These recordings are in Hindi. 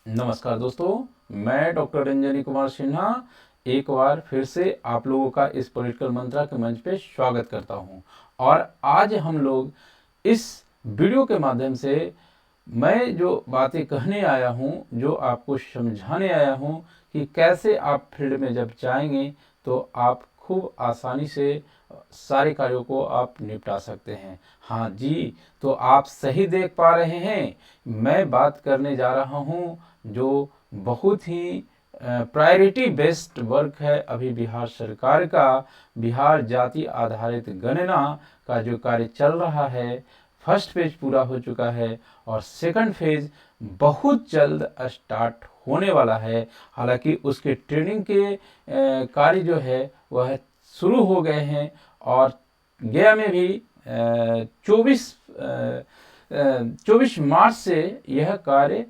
नमस्कार दोस्तों, मैं डॉक्टर रंजनी कुमार सिन्हा एक बार फिर से आप लोगों का इस पॉलिटिकल मंत्रा के मंच पे स्वागत करता हूं। और आज हम लोग इस वीडियो के माध्यम से मैं जो बातें कहने आया हूं, जो आपको समझाने आया हूं कि कैसे आप फील्ड में जब जाएंगे तो आप खूब आसानी से सारे कार्यों को आप निपटा सकते हैं। हाँ जी, तो आप सही देख पा रहे हैं, मैं बात करने जा रहा हूं जो बहुत ही प्रायोरिटी बेस्ड वर्क है अभी बिहार सरकार का। बिहार जाति आधारित गणना का जो कार्य चल रहा है, फर्स्ट फेज पूरा हो चुका है और सेकंड फेज बहुत जल्द स्टार्ट होने वाला है। हालांकि उसके ट्रेनिंग के कार्य जो है वह शुरू हो गए हैं और गया में भी 24 मार्च से यह कार्य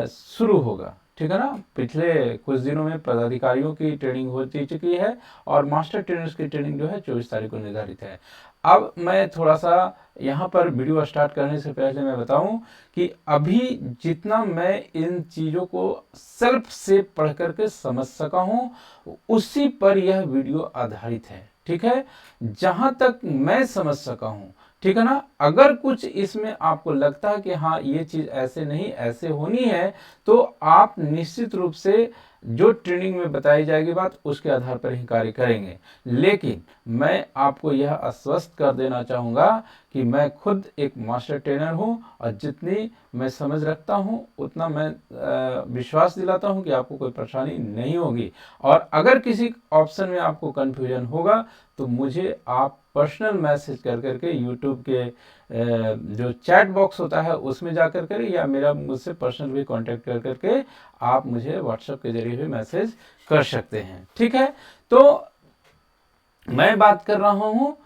शुरू होगा। ठीक है ना। पिछले कुछ दिनों में पदाधिकारियों की ट्रेनिंग हो चुकी है और मास्टर ट्रेनर्स की ट्रेनिंग जो है 24 तारीख को निर्धारित है। अब मैं थोड़ा सा यहाँ पर वीडियो स्टार्ट करने से पहले मैं बताऊं कि अभी जितना मैं इन चीज़ों को सेल्फ से पढ़ करके समझ सका हूँ उसी पर यह वीडियो आधारित है। ठीक है, जहां तक मैं समझ सका हूं। ठीक है ना। अगर कुछ इसमें आपको लगता है कि हाँ ये चीज ऐसे नहीं ऐसे होनी है तो आप निश्चित रूप से जो ट्रेनिंग में बताई जाएगी बात उसके आधार पर ही कार्य करेंगे। लेकिन मैं आपको यह आश्वस्त कर देना चाहूँगा कि मैं खुद एक मास्टर ट्रेनर हूँ और जितनी मैं समझ रखता हूँ उतना मैं विश्वास दिलाता हूँ कि आपको कोई परेशानी नहीं होगी। और अगर किसी ऑप्शन में आपको कन्फ्यूजन होगा तो मुझे आप पर्सनल मैसेज कर करके यूट्यूब के जो चैट बॉक्स होता है उसमें जा कर कर या मेरा मुझसे पर्सनल भी कांटेक्ट कर करके आप मुझे व्हाट्सएप के जरिए भी मैसेज कर सकते हैं। ठीक है, तो मैं बात कर रहा हूँ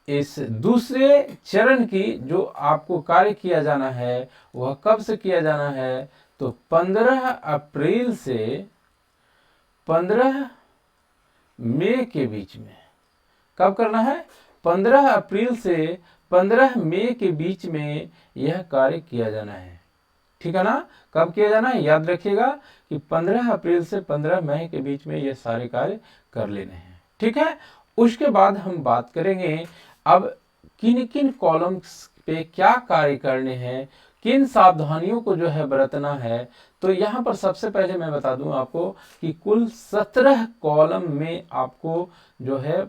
इस दूसरे चरण की। जो आपको कार्य किया जाना है वह कब से किया जाना है तो 15 अप्रैल से 15 मई के बीच में। कब करना है? 15 अप्रैल से 15 मई के बीच में यह कार्य किया जाना है। ठीक है ना। कब किया जाना है याद रखिएगा कि 15 अप्रैल से 15 मई के बीच में ये सारे कार्य कर लेने हैं। ठीक है, उसके बाद हम बात करेंगे अब किन किन कॉलम्स पे क्या कार्य करने हैं, किन सावधानियों को जो है बरतना है। तो यहाँ पर सबसे पहले मैं बता दूं आपको कि कुल 17 कॉलम में आपको जो है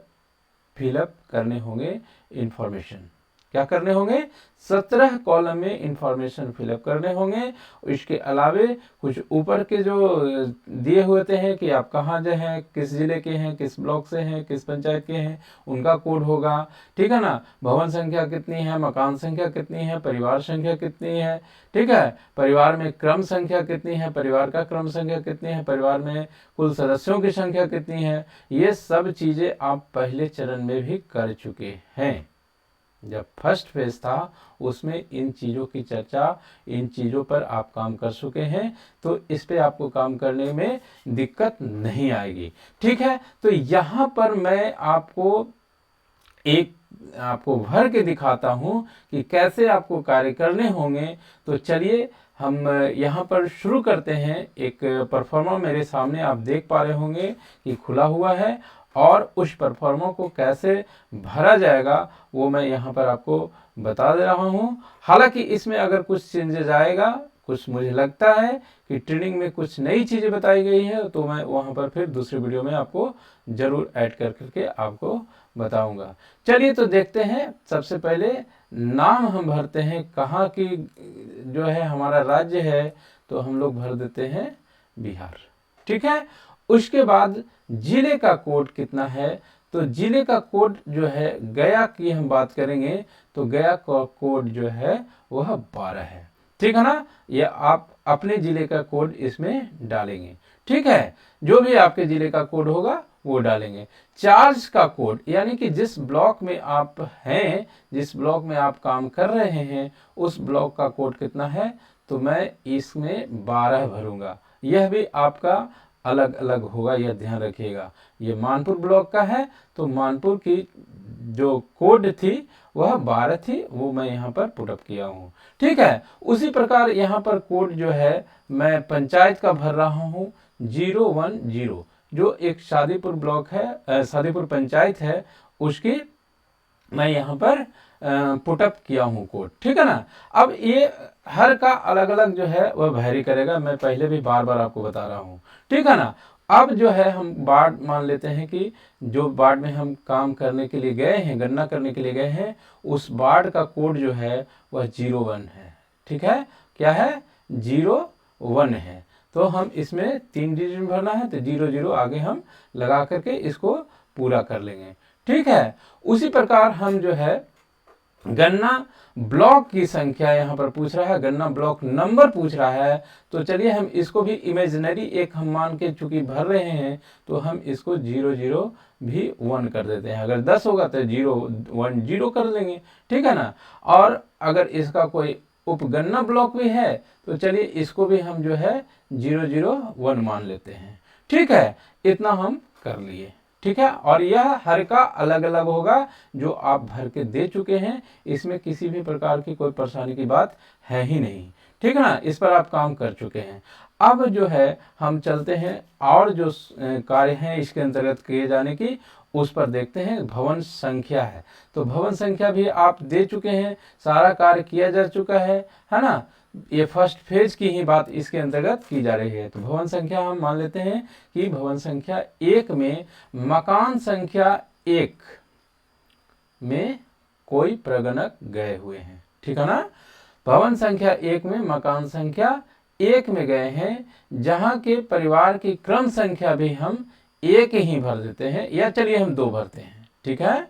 फिलअप करने होंगे इंफॉर्मेशन। क्या करने होंगे? 17 कॉलम में इंफॉर्मेशन फिलअप करने होंगे। इसके अलावे कुछ ऊपर के जो दिए हुए हैं कि आप कहाँ जो हैं, किस जिले के हैं, किस ब्लॉक से हैं, किस पंचायत के हैं, उनका कोड होगा। ठीक है ना। भवन संख्या कितनी है, मकान संख्या कितनी है, परिवार संख्या कितनी है। ठीक है, परिवार में क्रम संख्या कितनी है, परिवार का क्रम संख्या कितनी है, परिवार में कुल सदस्यों की संख्या कितनी है। ये सब चीजें आप पहले चरण में भी कर चुके हैं। जब फर्स्ट फेज था उसमें इन चीज़ों की चर्चा, इन चीज़ों पर आप काम कर चुके हैं तो इस पे आपको काम करने में दिक्कत नहीं आएगी। ठीक है, तो यहाँ पर मैं आपको भर के दिखाता हूँ कि कैसे आपको कार्य करने होंगे। तो चलिए हम यहाँ पर शुरू करते हैं। एक परफॉर्मा मेरे सामने आप देख पा रहे होंगे कि खुला हुआ है और उस परफॉर्मा को कैसे भरा जाएगा वो मैं यहाँ पर आपको बता दे रहा हूँ। हालांकि इसमें अगर कुछ चेंजेस आएगा, कुछ मुझे लगता है कि ट्रेनिंग में कुछ नई चीज़ें बताई गई है तो मैं वहाँ पर फिर दूसरी वीडियो में आपको ज़रूर ऐड कर करके आपको बताऊंगा। चलिए तो देखते हैं। सबसे पहले नाम हम भरते हैं, कहाँ की जो है हमारा राज्य है तो हम लोग भर देते हैं बिहार। ठीक है, उसके बाद जिले का कोड कितना है तो जिले का कोड जो है, गया की हम बात करेंगे तो गया का कोड जो है वह 12 है। ठीक है ना। ये आप अपने जिले का कोड इसमें डालेंगे। ठीक है, जो भी आपके जिले का कोड होगा वो डालेंगे। चार्ज का कोड यानी कि जिस ब्लॉक में आप हैं, जिस ब्लॉक में आप काम कर रहे हैं उस ब्लॉक का कोड कितना है तो मैं इसमें 12 भरूंगा। यह भी आपका अलग अलग होगा, यह ध्यान रखिएगा। ये मानपुर ब्लॉक का है तो मानपुर की जो कोड थी वह 12 थी, वो मैं यहाँ पर पुटअप किया हूँ। ठीक है, उसी प्रकार यहाँ पर कोड जो है मैं पंचायत का भर रहा हूँ 010, जो एक शादीपुर ब्लॉक है, शादीपुर पंचायत है, उसकी मैं यहाँ पर पुटअप किया हूँ कोड। ठीक है ना। अब ये हर का अलग अलग जो है वह वैरी करेगा, मैं पहले भी बार बार आपको बता रहा हूँ। ठीक है ना। अब जो है हम वार्ड मान लेते हैं कि जो वार्ड में हम काम करने के लिए गए हैं, गणना करने के लिए गए हैं, उस वार्ड का कोड जो है वह 01 है। ठीक है, क्या है? 01 है। तो हम इसमें 3 डिजिट में भरना है, तो 00 आगे हम लगा करके इसको पूरा कर लेंगे। ठीक है, उसी प्रकार हम जो है गणना ब्लॉक की संख्या यहाँ पर पूछ रहा है, गणना ब्लॉक नंबर पूछ रहा है, तो चलिए हम इसको भी इमेजिनरी एक हम मान के चूंकि भर रहे हैं तो हम इसको 00 भी 1 कर देते हैं। अगर 10 होगा तो 010 कर लेंगे। ठीक है ना। और अगर इसका कोई उपगणना ब्लॉक भी है तो चलिए इसको भी हम जो है 001 मान लेते हैं। ठीक है, इतना हम कर लिए। ठीक है, और यह हर का अलग अलग होगा जो आप भर के दे चुके हैं, इसमें किसी भी प्रकार की कोई परेशानी की बात है ही नहीं। ठीक है ना, इस पर आप काम कर चुके हैं। अब जो है हम चलते हैं और जो कार्य हैं इसके अंतर्गत किए जाने की, उस पर देखते हैं। भवन संख्या है, तो भवन संख्या भी आप दे चुके हैं, सारा कार्य किया जा चुका है ना। ये फर्स्ट फेज की ही बात इसके अंतर्गत की जा रही है। तो भवन संख्या हम मान लेते हैं कि भवन संख्या 1 में मकान संख्या 1 में कोई प्रगणक गए हुए हैं। ठीक है ना। भवन संख्या 1 में मकान संख्या 1 में गए हैं, जहां के परिवार की क्रम संख्या भी हम 1 ही भर देते हैं, या चलिए हम 2 भरते हैं। ठीक है,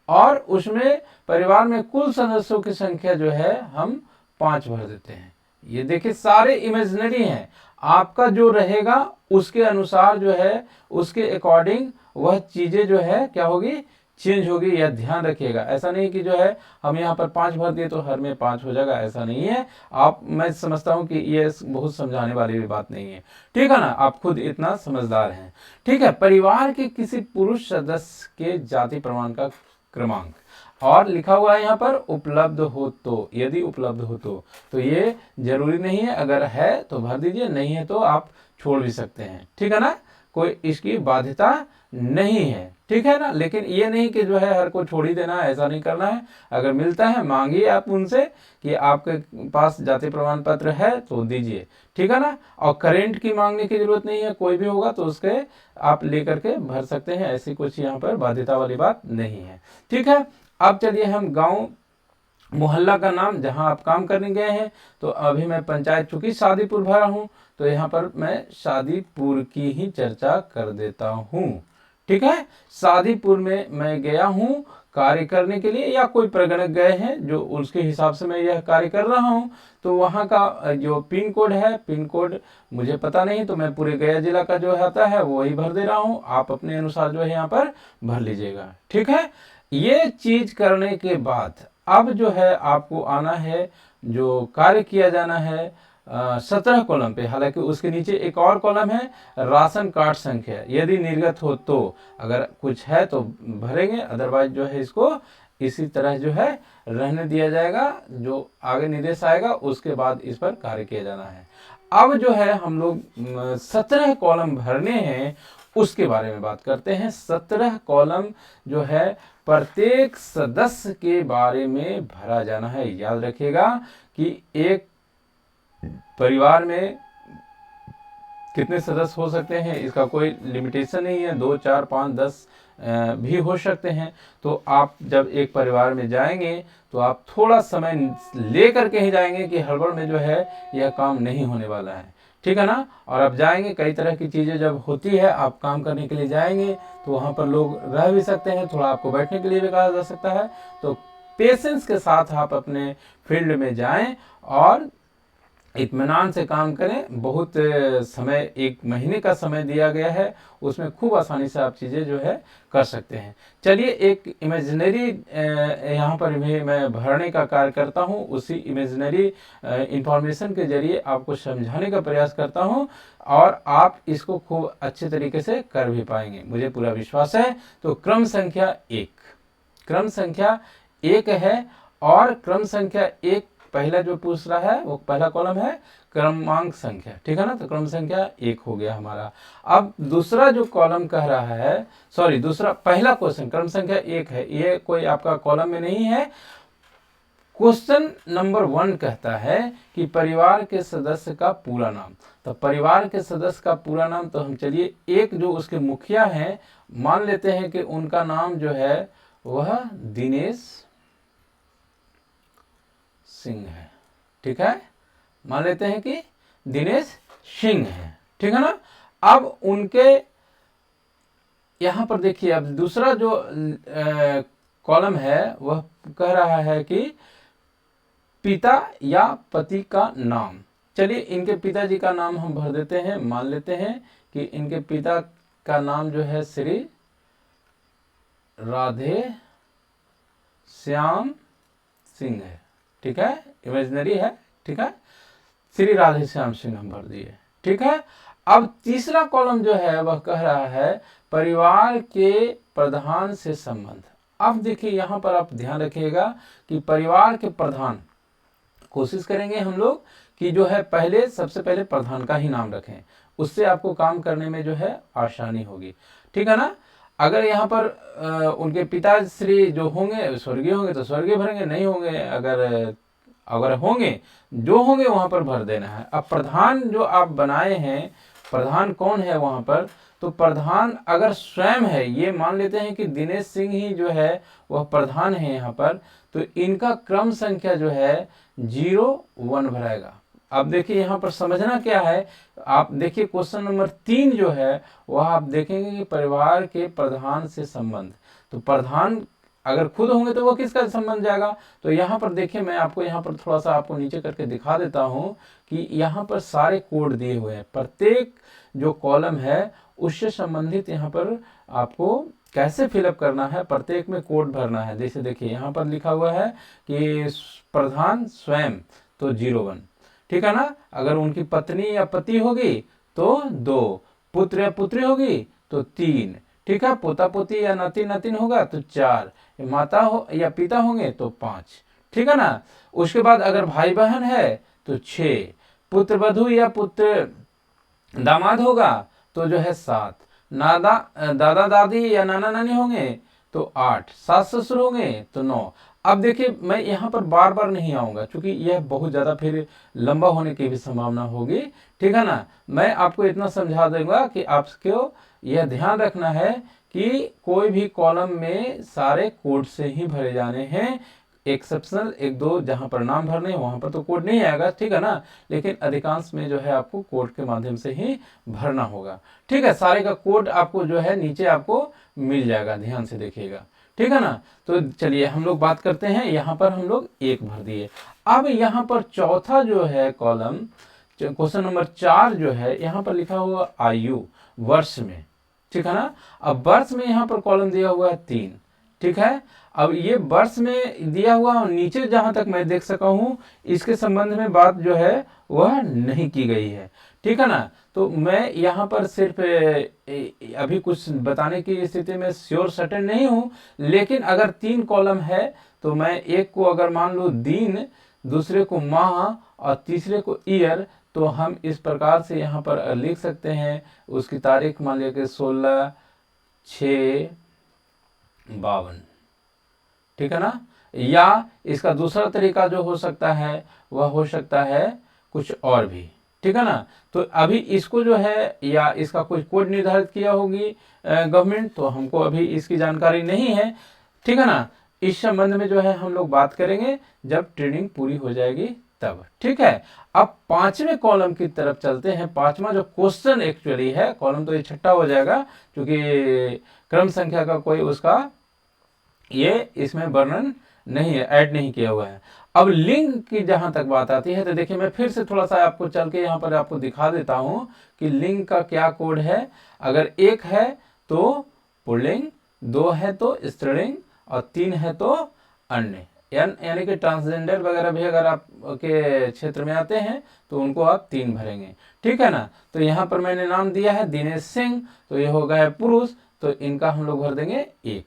और उसमें परिवार में कुल सदस्यों की संख्या जो है हम 5 भर देते हैं। ये देखिए सारे इमेजिनरी हैं, आपका जो रहेगा उसके अनुसार जो है, उसके अकॉर्डिंग वह चीजें जो है क्या होगी, चेंज होगी। यह ध्यान रखिएगा। ऐसा नहीं कि जो है हम यहाँ पर 5 भर दिए तो हर में 5 हो जाएगा, ऐसा नहीं है। आप, मैं समझता हूँ कि ये बहुत समझाने वाली भी बात नहीं है। ठीक है ना, आप खुद इतना समझदार हैं। ठीक है, परिवार के किसी पुरुष सदस्य के जाति प्रमाण का क्रमांक, और लिखा हुआ है यहाँ पर उपलब्ध हो तो, यदि उपलब्ध हो तो ये जरूरी नहीं है, अगर है तो भर दीजिए, नहीं है तो आप छोड़ भी सकते हैं। ठीक है ना, कोई इसकी बाध्यता नहीं है। ठीक है ना, लेकिन ये नहीं कि जो है हर को छोड़ ही देना है, ऐसा नहीं करना है। अगर मिलता है मांगिए आप उनसे कि आपके पास जाति प्रमाण पत्र है तो दीजिए। ठीक है ना, और करेंट की मांगने की जरूरत नहीं है, कोई भी होगा तो उसके आप लेकर के भर सकते हैं, ऐसी कुछ यहाँ पर बाध्यता वाली बात नहीं है। ठीक है, अब चलिए हम गांव मोहल्ला का नाम जहां आप काम करने गए हैं, तो अभी मैं पंचायत चूंकि शादीपुर भरा हूं तो यहाँ पर मैं शादीपुर की ही चर्चा कर देता हूं। ठीक है, शादीपुर में मैं गया हूं कार्य करने के लिए, या कोई प्रगणक गए हैं जो उसके हिसाब से मैं यह कार्य कर रहा हूं, तो वहां का जो पिन कोड है, पिन कोड मुझे पता नहीं, तो मैं पूरे गया जिला का जो आता है वही भर दे रहा हूं। आप अपने अनुसार जो है यहाँ पर भर लीजिएगा। ठीक है, ये चीज करने के बाद अब जो है आपको आना है, जो कार्य किया जाना है 17 कॉलम पे। हालांकि उसके नीचे एक और कॉलम है राशन कार्ड संख्या, यदि निर्गत हो तो, अगर कुछ है तो भरेंगे, अदरवाइज जो है इसको इसी तरह जो है रहने दिया जाएगा। जो आगे निर्देश आएगा उसके बाद इस पर कार्य किया जाना है। अब जो है हम लोग 17 कॉलम भरने हैं, उसके बारे में बात करते हैं। 17 कॉलम जो है प्रत्येक सदस्य के बारे में भरा जाना है। याद रखिएगा कि एक परिवार में कितने सदस्य हो सकते हैं, इसका कोई लिमिटेशन नहीं है, 2, 4, 5, 10 भी हो सकते हैं। तो आप जब एक परिवार में जाएंगे तो आप थोड़ा समय लेकर के ही जाएंगे कि हड़बड़ में जो है यह काम नहीं होने वाला है। ठीक है ना, और आप जाएंगे, कई तरह की चीज़ें जब होती है, आप काम करने के लिए जाएंगे तो वहाँ पर लोग रह भी सकते हैं, थोड़ा आपको बैठने के लिए भी कहा जा सकता है। तो पेशेंस के साथ आप अपने फील्ड में जाएं और इत्मीनान से काम करें। बहुत समय, 1 महीने का समय दिया गया है, उसमें खूब आसानी से आप चीज़ें जो है कर सकते हैं। चलिए एक इमेजिनरी यहाँ पर भी मैं भरने का कार्य करता हूँ, उसी इमेजिनरी इंफॉर्मेशन के जरिए आपको समझाने का प्रयास करता हूँ और आप इसको खूब अच्छे तरीके से कर भी पाएंगे, मुझे पूरा विश्वास है। तो क्रम संख्या 1, क्रम संख्या 1 है और क्रम संख्या 1 पहला जो पूछ रहा है वो पहला कॉलम है क्रमांक संख्या, ठीक है ना। तो क्रम संख्या 1 हो गया हमारा। अब दूसरा जो कॉलम कह रहा है, सॉरी दूसरा, पहला क्वेश्चन क्रम संख्या 1 है, ये कोई आपका कॉलम में नहीं है। क्वेश्चन नंबर 1 कहता है कि परिवार के सदस्य का पूरा नाम। तो परिवार के सदस्य का पूरा नाम, तो हम चलिए एक जो उसके मुखिया हैं मान लेते हैं कि उनका नाम जो है वह दिनेश सिंह है, ठीक है। मान लेते हैं कि दिनेश सिंह है, ठीक है ना। अब उनके यहां पर देखिए, अब दूसरा जो कॉलम है वह कह रहा है कि पिता या पति का नाम। चलिए इनके पिताजी का नाम हम भर देते हैं। मान लेते हैं कि इनके पिता का नाम जो है श्री राधे श्याम सिंह है, ठीक है, इमेजिनरी है, ठीक है, श्री राधे श्याम सिंह हम भर दिए, ठीक है। अब तीसरा कॉलम जो है वह कह रहा है परिवार के प्रधान से संबंध। अब देखिए यहां पर आप ध्यान रखिएगा कि परिवार के प्रधान, कोशिश करेंगे हम लोग कि जो है पहले, सबसे पहले प्रधान का ही नाम रखें, उससे आपको काम करने में जो है आसानी होगी, ठीक है ना। अगर यहाँ पर उनके पिताश्री जो होंगे स्वर्गीय होंगे तो स्वर्गीय भरेंगे, नहीं होंगे अगर होंगे, जो होंगे वहां पर भर देना है। अब प्रधान जो आप बनाए हैं, प्रधान कौन है वहां पर, तो प्रधान अगर स्वयं है, ये मान लेते हैं कि दिनेश सिंह ही जो है वह प्रधान है यहाँ पर, तो इनका क्रम संख्या जो है 01 भराएगा। अब देखिए यहाँ पर समझना क्या है, आप देखिए क्वेश्चन नंबर 3 जो है वह आप देखेंगे कि परिवार के प्रधान से संबंध। तो प्रधान अगर खुद होंगे तो वो किसका संबंध जाएगा। तो यहाँ पर देखिए, मैं आपको यहाँ पर थोड़ा सा आपको नीचे करके दिखा देता हूँ कि यहाँ पर सारे कोड दिए हुए हैं, प्रत्येक जो कॉलम है उससे संबंधित यहाँ पर आपको कैसे फिलअप करना है, प्रत्येक में कोड भरना है। जैसे देखिए यहाँ पर लिखा हुआ है कि प्रधान स्वयं, तो 01, ठीक है ना। अगर उनकी पत्नी या पति होगी तो 2, पुत्र या पुत्री होगी तो 3, ठीक है, पोता पोती या नाती नातिन होगा तो 4, माता हो या पिता होंगे तो 5, ठीक है ना। उसके बाद अगर भाई बहन है तो 6, पुत्र वधू या पुत्र दामाद होगा तो जो है 7, दादा दादी या नाना नानी होंगे तो 8, सास ससुर होंगे तो 9। अब देखिए मैं यहाँ पर बार बार नहीं आऊँगा क्योंकि यह बहुत ज़्यादा फिर लंबा होने की भी संभावना होगी, ठीक है ना। मैं आपको इतना समझा दूंगा कि आपको यह ध्यान रखना है कि कोई भी कॉलम में सारे कोड से ही भरे जाने हैं। एक्सेप्शनल 1-2 जहां पर नाम भरने हैं वहां पर तो कोड नहीं आएगा, ठीक है ना, लेकिन अधिकांश में जो है आपको कोड के माध्यम से ही भरना होगा, ठीक है। सारे का कोड आपको जो है नीचे आपको मिल जाएगा, ध्यान से देखिएगा, ठीक है ना। तो चलिए हम लोग बात करते हैं, यहाँ पर हम लोग 1 भर दिए। अब यहाँ पर चौथा जो है कॉलम, क्वेश्चन नंबर 4 जो है यहाँ पर लिखा हुआ आयु वर्ष में, ठीक है ना। अब वर्ष में यहाँ पर कॉलम दिया हुआ है 3, ठीक है। अब ये वर्ष में दिया हुआ नीचे जहां तक मैं देख सका हूं इसके संबंध में बात जो है वह नहीं की गई है, ठीक है ना। तो मैं यहाँ पर सिर्फ अभी कुछ बताने की स्थिति में श्योर सर्टेन नहीं हूं, लेकिन अगर 3 कॉलम है तो मैं एक को अगर मान लो दिन, दूसरे को माह और तीसरे को ईयर, तो हम इस प्रकार से यहाँ पर लिख सकते हैं। उसकी तारीख मान लिया कि 16/6/52, ठीक है ना। या इसका दूसरा तरीका जो हो सकता है वह हो सकता है कुछ और भी, ठीक है ना। तो अभी इसको जो है या इसका कुछ कोड निर्धारित किया होगी गवर्नमेंट, तो हमको अभी इसकी जानकारी नहीं है, ठीक है ना। इस संबंध में जो है हम लोग बात करेंगे जब ट्रेनिंग पूरी हो जाएगी तब, ठीक है। अब 5वें कॉलम की तरफ चलते हैं। 5वां जो क्वेश्चन एक्चुअली है, कॉलम तो ये छठा हो जाएगा क्योंकि क्रम संख्या का कोई उसका ये इसमें वर्णन नहीं है, ऐड नहीं किया हुआ है। अब लिंग की जहां तक बात आती है तो देखिए मैं फिर से थोड़ा सा आपको चल के यहाँ पर आपको दिखा देता हूं कि लिंग का क्या कोड है। अगर 1 है तो पुल्लिंग, 2 है तो स्त्रीलिंग और 3 है तो अन्य, यानी कि ट्रांसजेंडर वगैरह भी अगर आपके क्षेत्र में आते हैं तो उनको आप 3 भरेंगे, ठीक है ना। तो यहाँ पर मैंने नाम दिया है दिनेश सिंह, तो ये हो गया पुरुष, तो इनका हम लोग भर देंगे 1,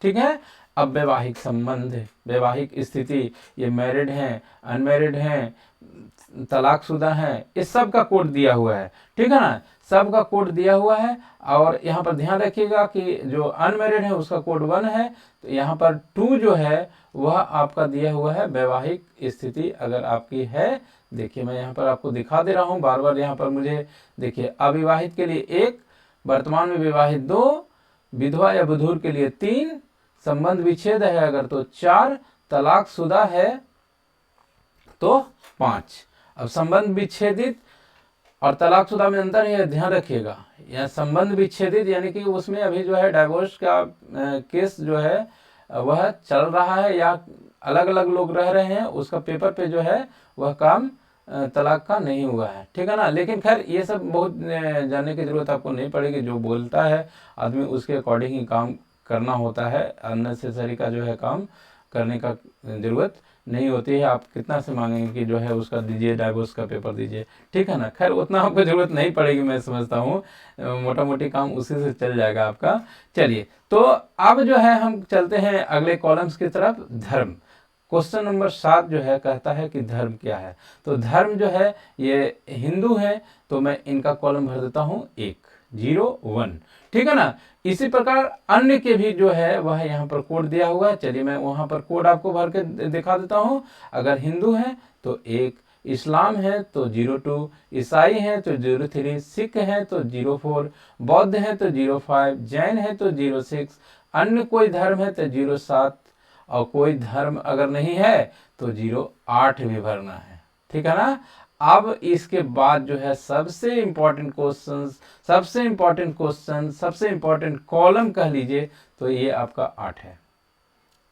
ठीक है। अब वैवाहिक संबंध, वैवाहिक स्थिति, ये मैरिड हैं, अनमैरिड हैं, तलाकशुदा हैं, इस सब का कोड दिया हुआ है, ठीक है ना, सब का कोड दिया हुआ है। और यहाँ पर ध्यान रखिएगा कि जो अनमैरिड है उसका कोड 1 है, तो यहाँ पर 2 जो है वह आपका दिया हुआ है वैवाहिक स्थिति अगर आपकी है। देखिए मैं यहाँ पर आपको दिखा दे रहा हूँ बार बार, यहाँ पर मुझे देखिए अविवाहित के लिए 1, वर्तमान में विवाहित 2, विधवा या विधुर के लिए 3, संबंध विच्छेद है अगर तो 4, तलाकशुदा है तो 5। अब संबंध विच्छेदित और तलाकशुदा में अंतर है, ध्यान रखिएगा। यह संबंध विच्छेदित यानी कि उसमें अभी जो है डाइवोर्स का केस जो है वह चल रहा है या अलग अलग लोग रह रहे हैं, उसका पेपर पे जो है वह काम तलाक का नहीं हुआ है, ठीक है ना। लेकिन खैर ये सब बहुत जानने की जरूरत आपको नहीं पड़ेगी, जो बोलता है आदमी उसके अकॉर्डिंग ही काम करना होता है, अननेसेसरी का जो है काम करने का जरूरत नहीं होती है। आप कितना से मांगेंगे कि जो है उसका दीजिए, डाइवोर्स का पेपर दीजिए, ठीक है ना। खैर उतना आपको जरूरत नहीं पड़ेगी, मैं समझता हूँ मोटा मोटी काम उसी से चल जाएगा आपका। चलिए तो अब जो है हम चलते हैं अगले कॉलम्स की तरफ। धर्म, क्वेश्चन नंबर 7 जो है कहता है कि धर्म क्या है। तो धर्म जो है ये हिंदू है, तो मैं इनका कॉलम भर देता हूँ 1, 0, 1, ठीक है ना। इसी प्रकार अन्य के भी जो है वह यहाँ पर कोड दिया हुआ है। चलिए मैं वहाँ पर कोड आपको भर के दिखा देता हूँ। अगर हिंदू है तो 1, इस्लाम है तो 02, ईसाई है तो 03, सिख है तो 04, बौद्ध है तो 05, जैन है तो 06, अन्य कोई धर्म है तो 07, और कोई धर्म अगर नहीं है तो 08 भी भरना है, ठीक है ना। अब इसके बाद जो है सबसे इंपॉर्टेंट क्वेश्चन, सबसे इंपॉर्टेंट कॉलम कह लीजिए, तो ये आपका 8 है,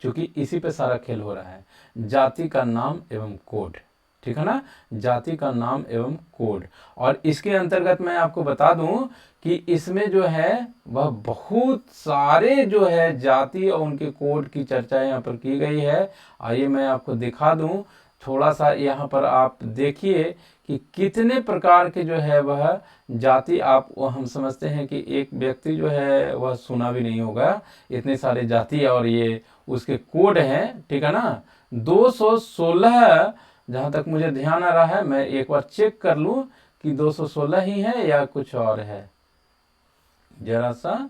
क्योंकि इसी पे सारा खेल हो रहा है। जाति का नाम एवं कोड, ठीक है ना, जाति का नाम एवं कोड। और इसके अंतर्गत मैं आपको बता दूं कि इसमें जो है वह बहुत सारे जो है जाति और उनके कोड की चर्चा यहाँ पर की गई है। आइए मैं आपको दिखा दूं, थोड़ा सा यहाँ पर आप देखिए कि कितने प्रकार के जो है वह जाति, आप हम समझते हैं कि एक व्यक्ति जो है वह सुना भी नहीं होगा, इतने सारे जाति और ये उसके कोड हैं, ठीक है ना। 216 जहाँ तक मुझे ध्यान आ रहा है, मैं एक बार चेक कर लूँ कि 216 ही है या कुछ और है, जरा सा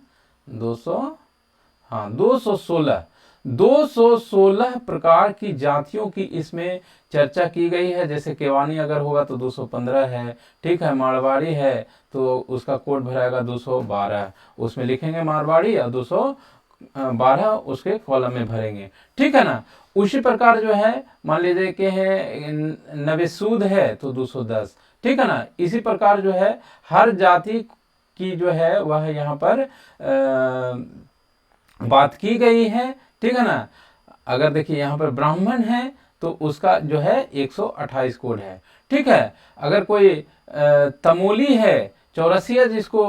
216 प्रकार की जातियों की इसमें चर्चा की गई है। जैसे केवानी अगर होगा तो 215 है, ठीक है। मारवाड़ी है तो उसका कोड भराएगा 212, उसमें लिखेंगे मारवाड़ी और 212 उसके कॉलम में भरेंगे, ठीक है ना। उसी प्रकार जो है मान लीजिए कि है नवेसूद है तो 210, ठीक है ना। इसी प्रकार जो है हर जाति की जो है वह यहाँ पर बात की गई है, ठीक है ना। अगर देखिए यहाँ पर ब्राह्मण है तो उसका जो है 128 कोड है, ठीक है। अगर कोई तमोली है, चौरसिया जिसको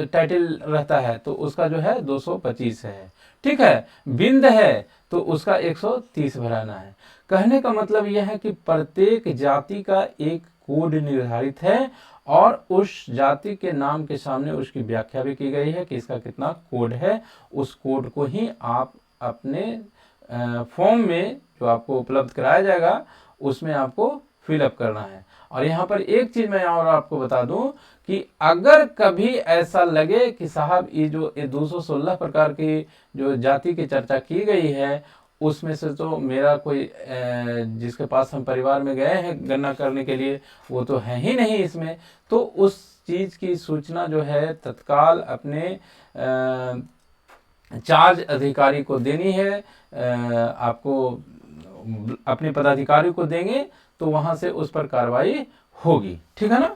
टाइटल रहता है, तो उसका जो है 225 है, ठीक है। बिंद है तो उसका 130 भराना है। कहने का मतलब यह है कि प्रत्येक जाति का एक कोड निर्धारित है और उस जाति के नाम के सामने उसकी व्याख्या भी की गई है कि इसका कितना कोड है। उस कोड को ही आप अपने फॉर्म में जो आपको उपलब्ध कराया जाएगा उसमें आपको फिलअप करना है। और यहाँ पर एक चीज मैं और आपको बता दूं कि अगर कभी ऐसा लगे कि साहब ये जो 216 प्रकार की जो जाति की चर्चा की गई है उसमें से तो मेरा कोई जिसके पास हम परिवार में गए हैं गणना करने के लिए वो तो है ही नहीं इसमें, तो उस चीज की सूचना जो है तत्काल अपने चार्ज अधिकारी को देनी है। आपको अपने पदाधिकारी को देंगे तो वहां से उस पर कार्रवाई होगी, ठीक है ना।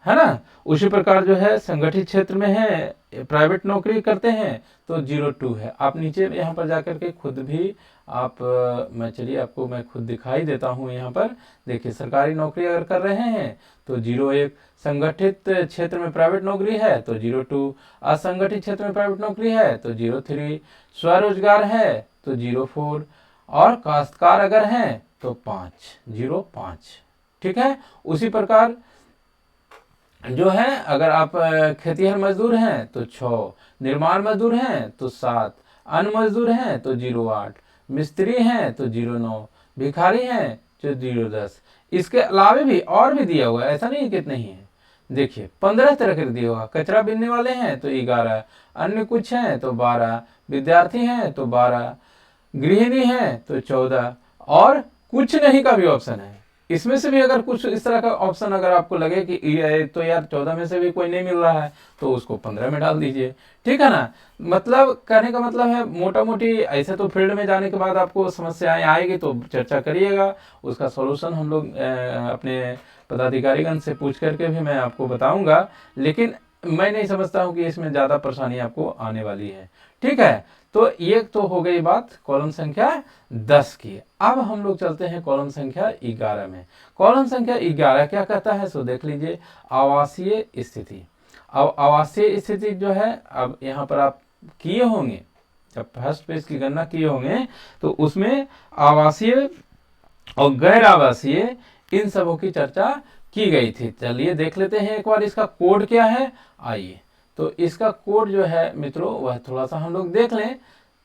है ना। उसी प्रकार जो है संगठित क्षेत्र में है, प्राइवेट नौकरी करते हैं तो 02 है। आप नीचे यहाँ पर जाकर के खुद भी आप मैं चलिए आपको मैं खुद दिखाई देता हूँ। यहाँ पर देखिए सरकारी नौकरी अगर कर रहे हैं तो 01, संगठित क्षेत्र में प्राइवेट नौकरी है तो 02, असंगठित क्षेत्र में प्राइवेट नौकरी है तो 03, स्वरोजगार है तो 04, और काश्तकार अगर हैं तो 05। ठीक है। उसी प्रकार जो है अगर आप खेतिहर मजदूर हैं तो 6, निर्माण मजदूर हैं तो 7, अन्य मजदूर हैं तो 08, मिस्त्री हैं तो 09, भिखारी हैं तो 010। इसके अलावे भी और भी दिया हुआ है, ऐसा नहीं कितने ही है। देखिए 15 तरह के दिया हुआ, कचरा बीनने वाले हैं तो 11, अन्य कुछ हैं तो 12, विद्यार्थी हैं तो 12, गृहिणी हैं तो 14, और कुछ नहीं का भी ऑप्शन है। इसमें से भी अगर कुछ इस तरह का ऑप्शन अगर आपको लगे कि ये तो यार 14 में से भी कोई नहीं मिल रहा है तो उसको 15 में डाल दीजिए। ठीक है ना। मतलब कहने का मतलब है मोटा मोटी ऐसे तो फील्ड में जाने के बाद आपको समस्याएं आएगी तो चर्चा करिएगा, उसका सॉल्यूशन हम लोग अपने पदाधिकारीगण से पूछ करके भी मैं आपको बताऊंगा, लेकिन मैं नहीं समझता हूँ कि इसमें ज़्यादा परेशानी आपको आने वाली है। ठीक है। तो ये तो हो गई बात कॉलम संख्या 10 की। अब हम लोग चलते हैं कॉलम संख्या 11 में। कॉलम संख्या 11 क्या कहता है सो देख लीजिए, आवासीय स्थिति। अब आवासीय स्थिति जो है, अब यहाँ पर आप किए होंगे जब फर्स्ट पेज की गणना किए होंगे तो उसमें आवासीय और गैर आवासीय इन सबों की चर्चा की गई थी। चलिए देख लेते हैं एक बार इसका कोड क्या है। आइए तो इसका कोड जो है मित्रों वह थोड़ा सा हम लोग देख लें।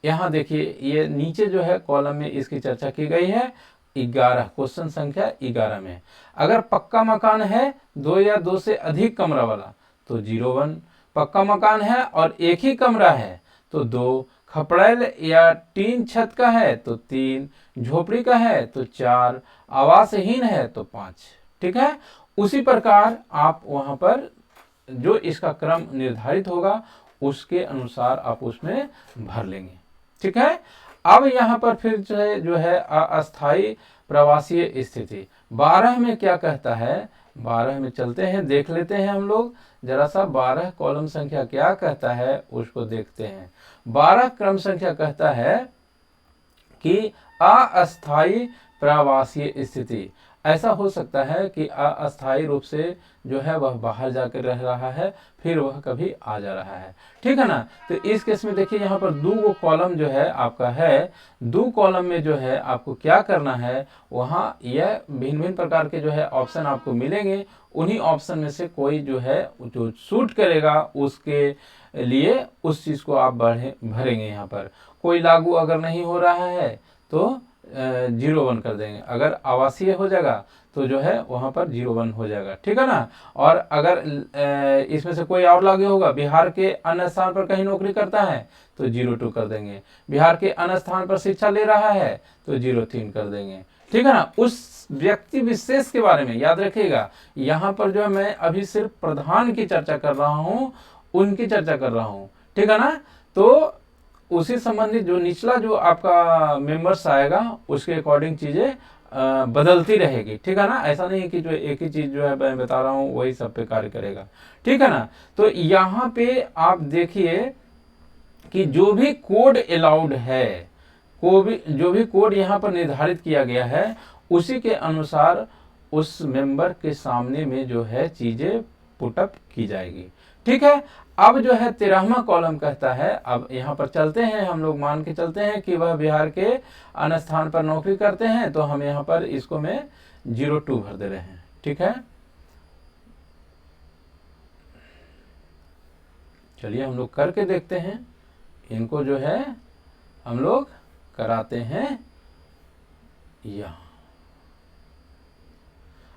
यहाँ देखिए ये नीचे जो है कॉलम में इसकी चर्चा की गई है 11, क्वेश्चन संख्या 11 में। अगर पक्का मकान है 2 या 2 से अधिक कमरा वाला तो 01, पक्का मकान है और एक ही कमरा है तो 2, खपड़ैल या टीन छत का है तो 3, झोपड़ी का है तो 4, आवासहीन है तो 5। ठीक है। उसी प्रकार आप वहां पर जो इसका क्रम निर्धारित होगा उसके अनुसार आप उसमें भर लेंगे। ठीक है। अब यहाँ पर फिर जो है अस्थायी प्रवासीय स्थिति 12 में क्या कहता है। 12 में चलते हैं, देख लेते हैं हम लोग जरा सा 12 कॉलम संख्या क्या कहता है उसको देखते हैं। 12 क्रम संख्या कहता है कि अस्थायी प्रवासीय स्थिति ऐसा हो सकता है कि अस्थायी रूप से जो है वह बाहर जाकर रह रहा है, फिर वह कभी आ जा रहा है। ठीक है ना। तो इस केस में देखिए यहाँ पर 2 कॉलम जो है आपका है, 2 कॉलम में जो है आपको क्या करना है, वहाँ यह भिन्न भिन्न प्रकार के जो है ऑप्शन आपको मिलेंगे। उन्हीं ऑप्शन में से कोई जो है जो सूट करेगा उसके लिए उस चीज़ को आप भरेंगे। यहाँ पर कोई लागू अगर नहीं हो रहा है तो 01 कर देंगे, अगर आवासीय हो जाएगा तो जो है वहाँ पर 01 हो जाएगा। ठीक है ना। और अगर इसमें से कोई और लागू होगा, बिहार के अन्य स्थान पर कहीं नौकरी करता है तो 02 कर देंगे, बिहार के अन्य स्थान पर शिक्षा ले रहा है तो 03 कर देंगे। ठीक है ना। उस व्यक्ति विशेष के बारे में याद रखिएगा, यहाँ पर जो है मैं अभी सिर्फ प्रधान की चर्चा कर रहा हूँ, उनकी चर्चा कर रहा हूँ। ठीक है ना। तो उसी संबंधित जो निचला जो आपका मेंबर्स आएगा उसके अकॉर्डिंग चीज़ें बदलती रहेगी। ठीक है ना। ऐसा नहीं है कि जो एक ही चीज़ जो है मैं बता रहा हूँ वही सब पे कार्य करेगा। ठीक है ना। तो यहाँ पे आप देखिए कि जो भी कोड अलाउड है, जो भी कोड यहाँ पर निर्धारित किया गया है उसी के अनुसार उस मेंबर के सामने में जो है चीज़ें पुटअप की जाएगी। ठीक है। अब जो है 13वां कॉलम कहता है, अब यहाँ पर चलते हैं हम लोग, मान के चलते हैं कि वह बिहार के अन्य स्थान पर नौकरी करते हैं तो हम यहाँ पर इसको में 02 भर दे रहे हैं। ठीक है। चलिए हम लोग करके देखते हैं, इनको जो है हम लोग कराते हैं यहाँ।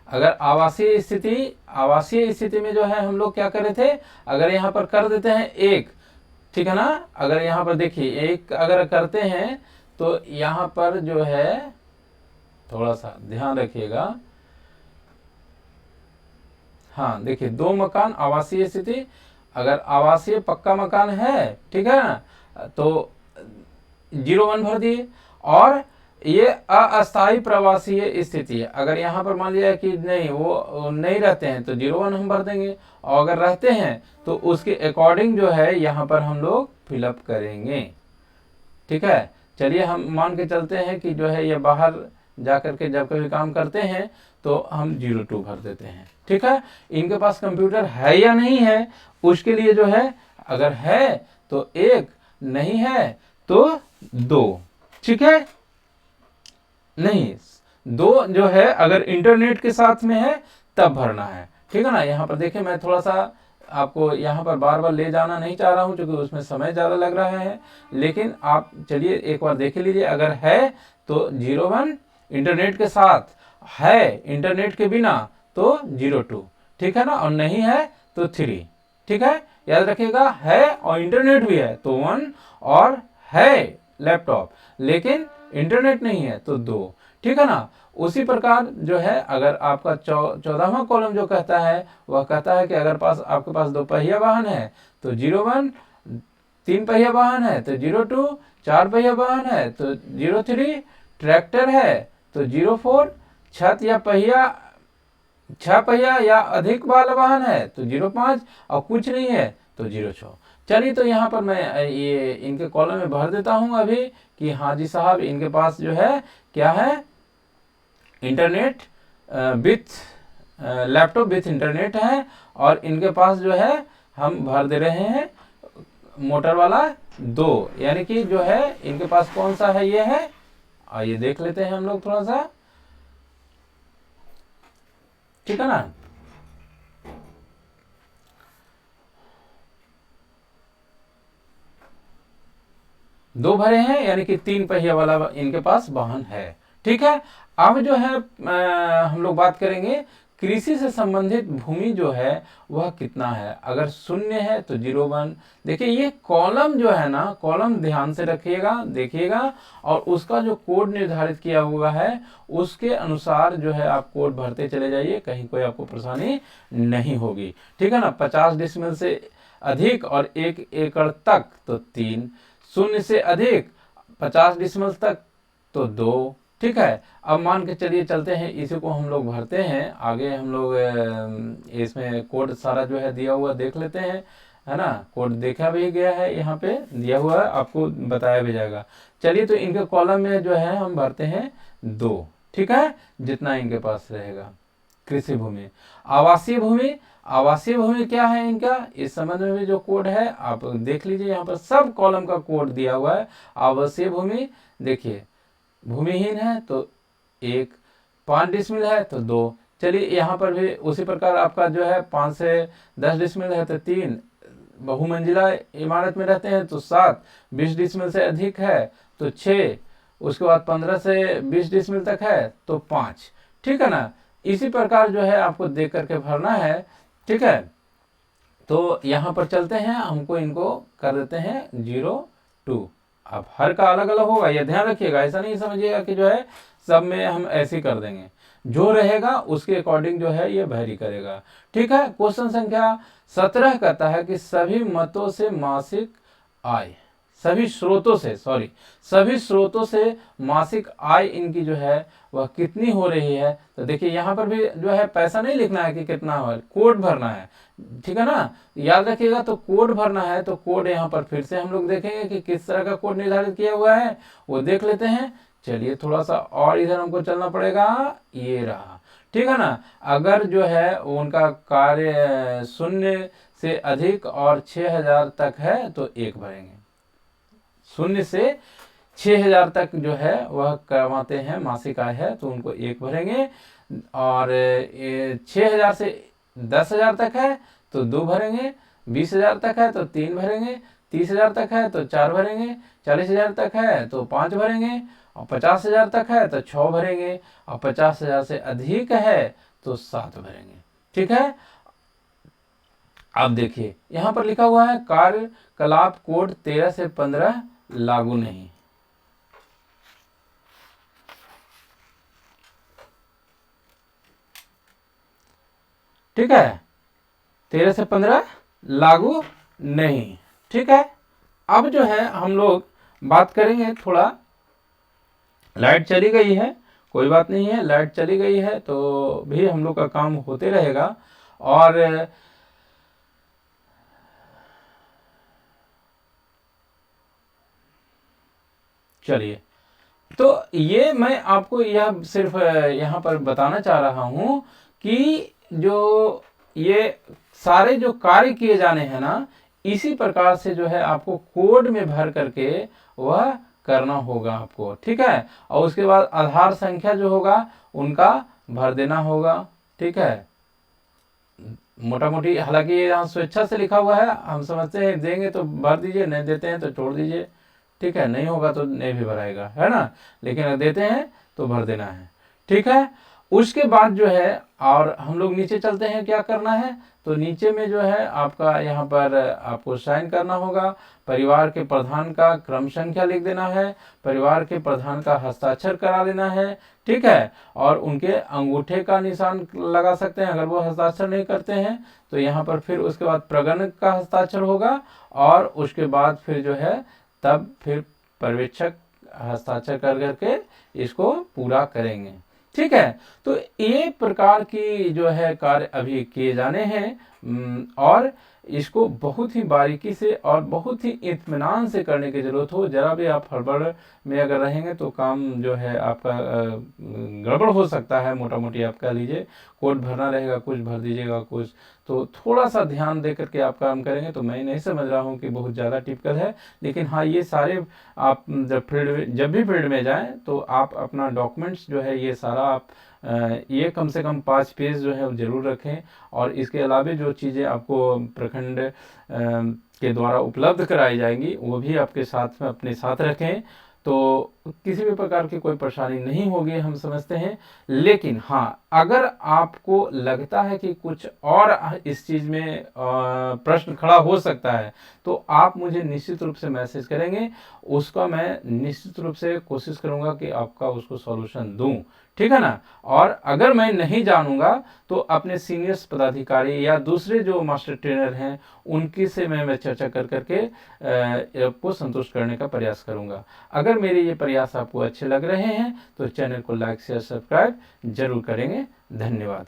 अगर आवासीय स्थिति में जो है हम लोग क्या कर रहे थे, अगर यहाँ पर कर देते हैं 1, ठीक है ना। अगर यहाँ पर देखिए 1 अगर करते हैं तो यहाँ पर जो है थोड़ा सा ध्यान रखिएगा। हाँ देखिए 2 मकान आवासीय स्थिति, अगर आवासीय पक्का मकान है, ठीक है ना, तो 01 भर दिए। और ये अस्थायी प्रवासीय स्थिति है। अगर यहाँ पर मान लिया कि नहीं वो नहीं रहते हैं तो 01 हम भर देंगे, और अगर रहते हैं तो उसके अकॉर्डिंग जो है यहाँ पर हम लोग फिलअप करेंगे। ठीक है, चलिए हम मान के चलते हैं कि जो है ये बाहर जा करके जब कभी काम करते हैं तो हम 02 भर देते हैं। ठीक है, इनके पास कंप्यूटर है या नहीं है उसके लिए जो है, अगर है तो 1, नहीं है तो 2। ठीक है, नहीं 2 जो है अगर इंटरनेट के साथ में है तब भरना है। ठीक है ना, यहाँ पर देखिए मैं थोड़ा सा आपको यहाँ पर बार बार ले जाना नहीं चाह रहा हूँ क्योंकि उसमें समय ज़्यादा लग रहा है, लेकिन आप चलिए एक बार देख लीजिए। अगर है तो 01 इंटरनेट के साथ, है इंटरनेट के बिना तो 02। ठीक है ना, और नहीं है तो 3। ठीक है, याद रखिएगा, है और इंटरनेट भी है तो 1, और है लैपटॉप लेकिन इंटरनेट नहीं है तो 2। ठीक है ना, उसी प्रकार जो है अगर आपका 14वां कॉलम जो कहता है वह कहता है कि अगर आपके पास 2 पहिया वाहन है तो 01, 3 पहिया वाहन है तो 02, 4 पहिया वाहन है तो 03, ट्रैक्टर है तो 04, 6 पहिया या अधिक वाला वाहन है तो 05, और कुछ नहीं है तो 06। चलिए तो यहाँ पर मैं ये इनके कॉलम में भर देता हूँ अभी कि हाँ जी साहब इनके पास जो है क्या है, internet with laptop with internet है, और इनके पास जो है हम भर दे रहे हैं मोटर वाला 2, यानी कि जो है इनके पास कौन सा है, ये है। आइए देख लेते हैं हम लोग थोड़ा सा। ठीक है ना, दो भरे हैं यानी कि 3 पहिया वाला इनके पास वाहन है। ठीक है, अब जो है हम लोग बात करेंगे कृषि से संबंधित भूमि जो है वह कितना है। अगर 0 है तो 01। देखिए ये कॉलम जो है ना, कॉलम ध्यान से रखिएगा, देखिएगा, और उसका जो कोड निर्धारित किया हुआ है उसके अनुसार जो है आप कोड भरते चले जाइए, कहीं कोई आपको परेशानी नहीं होगी। ठीक है ना, 50 डिसमिल से अधिक और 1 एकड़ तक तो 3, 0 से अधिक 50 डिसमिल तक तो 2। ठीक है, अब मान के चलिए चलते हैं, इसी को हम लोग भरते हैं आगे। हम लोग इसमें कोड सारा जो है दिया हुआ देख लेते हैं, है ना। कोड देखा भी गया है, यहाँ पे दिया हुआ है, आपको बताया भी जाएगा। चलिए तो इनके कॉलम में जो है हम भरते हैं 2। ठीक है, जितना इनके पास रहेगा। कृषि भूमि, आवासीय भूमि, आवासीय भूमि क्या है इनका, इस संबंध में भी जो कोड है आप देख लीजिए, यहाँ पर सब कॉलम का कोड दिया हुआ है। आवासीय भूमि देखिए, भूमिहीन है तो 1, 5 डिसमिल है तो 2। चलिए यहाँ पर भी उसी प्रकार आपका जो है 5 से 10 डिसमिल है तो 3, बहुमंजिला इमारत में रहते हैं तो 7, 20 डिसमिल से अधिक है तो 6, उसके बाद 15 से 20 डिसमिल तक है तो 5। ठीक है ना, इसी प्रकार जो है आपको देख करके भरना है। ठीक है, तो यहाँ पर चलते हैं, हमको इनको कर देते हैं 02। अब हर का अलग अलग होगा, यह ध्यान रखिएगा, ऐसा नहीं समझिएगा कि जो है सब में हम ऐसे ही कर देंगे, जो रहेगा उसके अकॉर्डिंग जो है ये वैरी करेगा। ठीक है, क्वेश्चन संख्या 17 कहता है कि सभी मतों से मासिक आय, सभी स्रोतों से मासिक आय इनकी जो है वह कितनी हो रही है। तो देखिए यहाँ पर भी जो है पैसा नहीं लिखना है कि कितना हो, कोड भरना है। ठीक है ना, याद रखिएगा, तो कोड भरना है। तो कोड यहाँ पर फिर से हम लोग देखेंगे कि किस तरह का कोड निर्धारित किया हुआ है, वो देख लेते हैं। चलिए थोड़ा सा और इधर हमको चलना पड़ेगा, ये रहा। ठीक है ना, अगर जो है उनका कार्य 0 से अधिक और 6000 तक है तो 1 भरेंगे। 0 से 6000 तक जो है वह कमाते हैं, मासिक आय है, तो उनको 1 भरेंगे। और 6000 से 10,000 तक है तो 2 भरेंगे। 20,000 तक है तो 3 भरेंगे। 30,000 तक है तो 4 भरेंगे। 40,000 तक है तो 5 भरेंगे। और 50,000 तक है तो 6 भरेंगे। और 50,000 से अधिक है तो 7 भरेंगे। ठीक है, अब देखिए यहाँ पर लिखा हुआ है कार्यकलाप कोड 13 से 15 लागू नहीं। ठीक है, 13 से 15 लागू नहीं। ठीक है, अब जो है हम लोग बात करेंगे थोड़ा लाइट चली गई है, कोई बात नहीं है, लाइट चली गई है तो भी हम लोग का काम होते रहेगा। और चलिए, तो ये मैं आपको यह सिर्फ यहाँ पर बताना चाह रहा हूँ कि जो ये सारे जो कार्य किए जाने हैं ना, इसी प्रकार से जो है आपको कोड में भर करके वह करना होगा आपको, ठीक है। और उसके बाद आधार संख्या जो होगा उनका भर देना होगा, ठीक है। मोटा मोटी, हालांकि ये यहाँ स्वेच्छा से लिखा हुआ है, हम समझते हैं देंगे तो भर दीजिए, नहीं देते हैं तो छोड़ दीजिए, ठीक है। नहीं होगा तो नहीं भी भराएगा, है ना, लेकिन अगर देते हैं तो भर देना है, ठीक है। उसके बाद जो है, और हम लोग नीचे चलते हैं, क्या करना है, तो नीचे में जो है आपका यहाँ पर आपको साइन करना होगा। परिवार के प्रधान का क्रम संख्या लिख देना है, परिवार के प्रधान का हस्ताक्षर करा देना है, ठीक है। और उनके अंगूठे का निशान लगा सकते हैं अगर वो हस्ताक्षर नहीं करते हैं तो यहाँ पर। फिर उसके बाद प्रगणक का हस्ताक्षर होगा, और उसके बाद फिर जो है तब फिर पर्यवेक्षक हस्ताक्षर कर करके इसको पूरा करेंगे, ठीक है। तो ये प्रकार की जो है कार्य अभी किए जाने हैं, और इसको बहुत ही बारीकी से और बहुत ही इत्मीनान से करने की ज़रूरत हो। ज़रा भी आप हड़बड़ में अगर रहेंगे तो काम जो है आपका गड़बड़ हो सकता है। मोटा मोटी आप कह लीजिए, कोड भरना रहेगा, कुछ भर दीजिएगा कुछ, तो थोड़ा सा ध्यान दे करके आप काम करेंगे तो मैं नहीं समझ रहा हूँ कि बहुत ज़्यादा टिपिकल है। लेकिन हाँ, ये सारे आप जब भी फील्ड में जाएँ तो आप अपना डॉक्यूमेंट्स जो है ये सारा आप ये कम से कम 5 पेज जो है वो ज़रूर रखें। और इसके अलावा जो चीज़ें आपको प्रखंड के द्वारा उपलब्ध कराई जाएंगी वो भी आपके साथ में अपने साथ रखें, तो किसी भी प्रकार की कोई परेशानी नहीं होगी, हम समझते हैं। लेकिन हाँ, अगर आपको लगता है कि कुछ और इस चीज़ में प्रश्न खड़ा हो सकता है तो आप मुझे निश्चित रूप से मैसेज करेंगे, उसका मैं निश्चित रूप से कोशिश करूँगा कि आपका उसको सॉल्यूशन दूँ, ठीक है ना। और अगर मैं नहीं जानूंगा तो अपने सीनियर्स पदाधिकारी या दूसरे जो मास्टर ट्रेनर हैं उनकी से मैं चर्चा कर करके आपको संतुष्ट करने का प्रयास करूंगा। अगर मेरे ये प्रयास आपको अच्छे लग रहे हैं तो चैनल को लाइक शेयर सब्सक्राइब जरूर करेंगे। धन्यवाद।